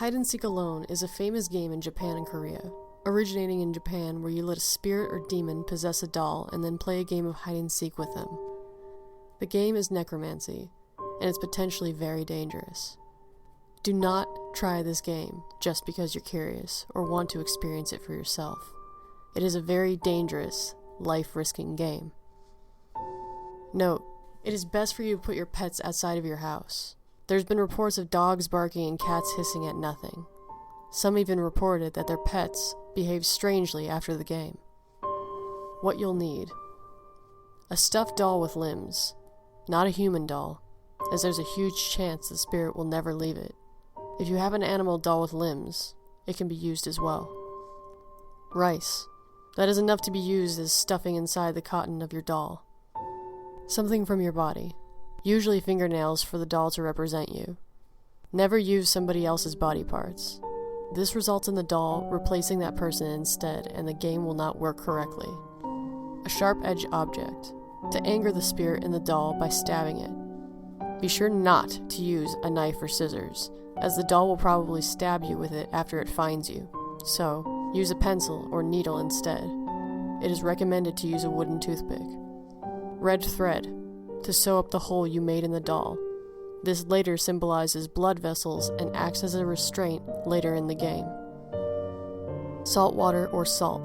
Hide and Seek Alone is a famous game in Japan and Korea, originating in Japan where you let a spirit or demon possess a doll and then play a game of hide and seek with them. The game is necromancy, and it's potentially very dangerous. Do not try this game just because you're curious or want to experience it for yourself. It is a very dangerous, life-risking game. Note, it is best for you to put your pets outside of your house. There's been reports of dogs barking and cats hissing at nothing. Some even reported that their pets behaved strangely after the game. What you'll need: a stuffed doll with limbs, not a human doll, as there's a huge chance the spirit will never leave it. If you have an animal doll with limbs, it can be used as well. Rice. That is enough to be used as stuffing inside the cotton of your doll. Something from your body, usually fingernails for the doll to represent you. Never use somebody else's body parts. This results in the doll replacing that person instead, and the game will not work correctly. A sharp-edged object, to anger the spirit in the doll by stabbing it. Be sure not to use a knife or scissors, as the doll will probably stab you with it after it finds you. So, use a pencil or needle instead. It is recommended to use a wooden toothpick. Red thread, to sew up the hole you made in the doll. This later symbolizes blood vessels and acts as a restraint later in the game. Salt water or salt.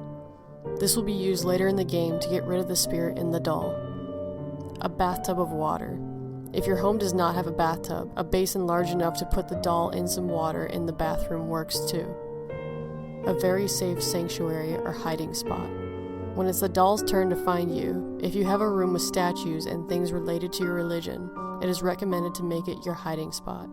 This will be used later in the game to get rid of the spirit in the doll. A bathtub of water. If your home does not have a bathtub, a basin large enough to put the doll in some water in the bathroom works too. A very safe sanctuary or hiding spot. When it's the doll's turn to find you, if you have a room with statues and things related to your religion, it is recommended to make it your hiding spot.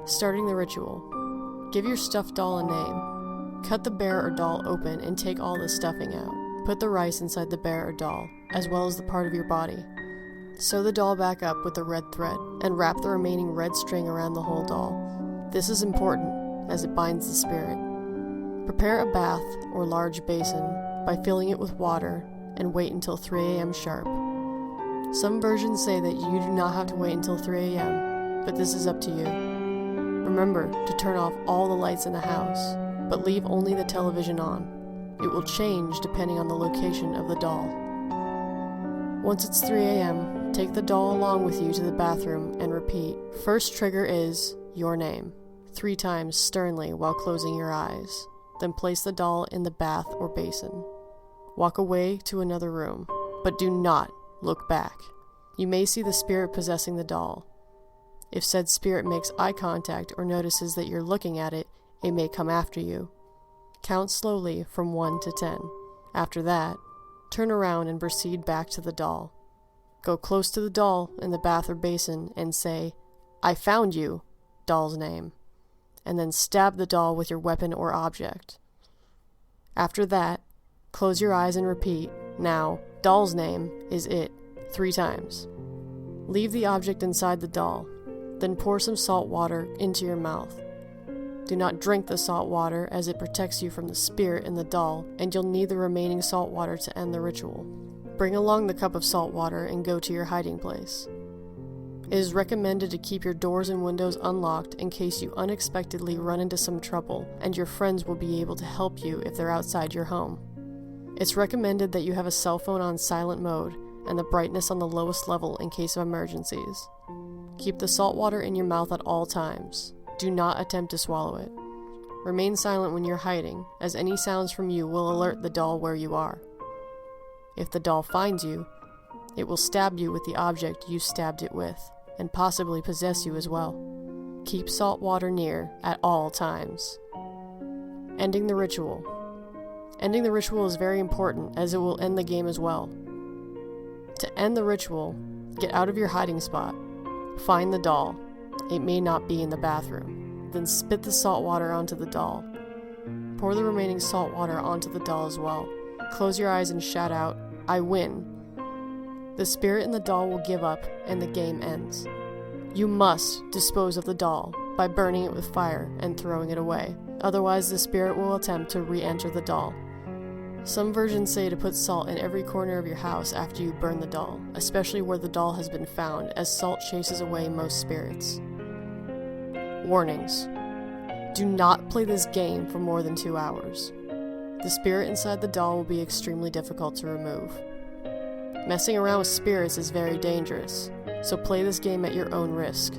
Starting the ritual. Give your stuffed doll a name. Cut the bear or doll open and take all the stuffing out. Put the rice inside the bear or doll, as well as the part of your body. Sew the doll back up with the red thread, and wrap the remaining red string around the whole doll. This is important, as it binds the spirit. Prepare a bath or large basin by filling it with water and wait until 3 a.m. sharp. Some versions say that you do not have to wait until 3 a.m., but this is up to you. Remember to turn off all the lights in the house, but leave only the television on. It will change depending on the location of the doll. Once it's 3 a.m., take the doll along with you to the bathroom and repeat. First trigger is your name, 3 times sternly while closing your eyes. Then place the doll in the bath or basin. Walk away to another room, but do not look back. You may see the spirit possessing the doll. If said spirit makes eye contact or notices that you're looking at it, it may come after you. Count slowly from 1 to 10. After that, turn around and proceed back to the doll. Go close to the doll in the bath or basin and say, "I found you," doll's name, and then stab the doll with your weapon or object. After that, close your eyes and repeat, "Now, doll's name is it," 3 times. Leave the object inside the doll, then pour some salt water into your mouth. Do not drink the salt water as it protects you from the spirit in the doll, and you'll need the remaining salt water to end the ritual. Bring along the cup of salt water and go to your hiding place. It is recommended to keep your doors and windows unlocked in case you unexpectedly run into some trouble, and your friends will be able to help you if they're outside your home. It's recommended that you have a cell phone on silent mode and the brightness on the lowest level in case of emergencies. Keep the salt water in your mouth at all times. Do not attempt to swallow it. Remain silent when you're hiding, as any sounds from you will alert the doll where you are. If the doll finds you, it will stab you with the object you stabbed it with, and possibly possess you as well. Keep salt water near at all times. Ending the ritual. Ending the ritual is very important, as it will end the game as well. To end the ritual, get out of your hiding spot. Find the doll. It may not be in the bathroom. Then spit the salt water onto the doll. Pour the remaining salt water onto the doll as well. Close your eyes and shout out, "I win." The spirit in the doll will give up, and the game ends. You must dispose of the doll by burning it with fire and throwing it away. Otherwise, the spirit will attempt to re-enter the doll. Some versions say to put salt in every corner of your house after you burn the doll, especially where the doll has been found, as salt chases away most spirits. Warnings. Do not play this game for more than 2 hours. The spirit inside the doll will be extremely difficult to remove. Messing around with spirits is very dangerous, so play this game at your own risk.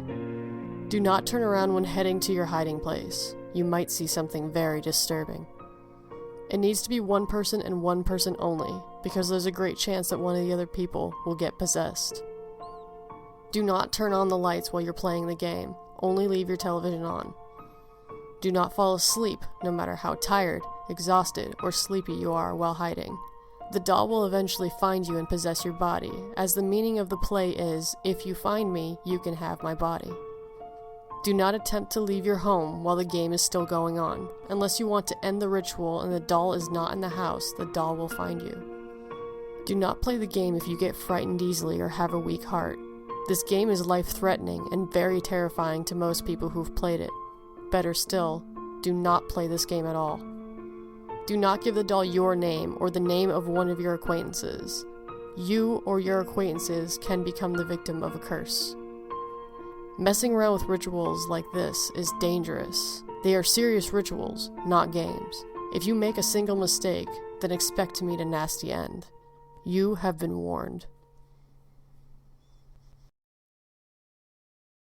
Do not turn around when heading to your hiding place. You might see something very disturbing. It needs to be one person and one person only, because there's a great chance that one of the other people will get possessed. Do not turn on the lights while you're playing the game. Only leave your television on. Do not fall asleep, no matter how tired, exhausted, or sleepy you are while hiding. The doll will eventually find you and possess your body, as the meaning of the play is, if you find me, you can have my body. Do not attempt to leave your home while the game is still going on. Unless you want to end the ritual and the doll is not in the house, the doll will find you. Do not play the game if you get frightened easily or have a weak heart. This game is life-threatening and very terrifying to most people who've played it. Better still, do not play this game at all. Do not give the doll your name or the name of one of your acquaintances. You or your acquaintances can become the victim of a curse. Messing around with rituals like this is dangerous. They are serious rituals, not games. If you make a single mistake, then expect to meet a nasty end. You have been warned.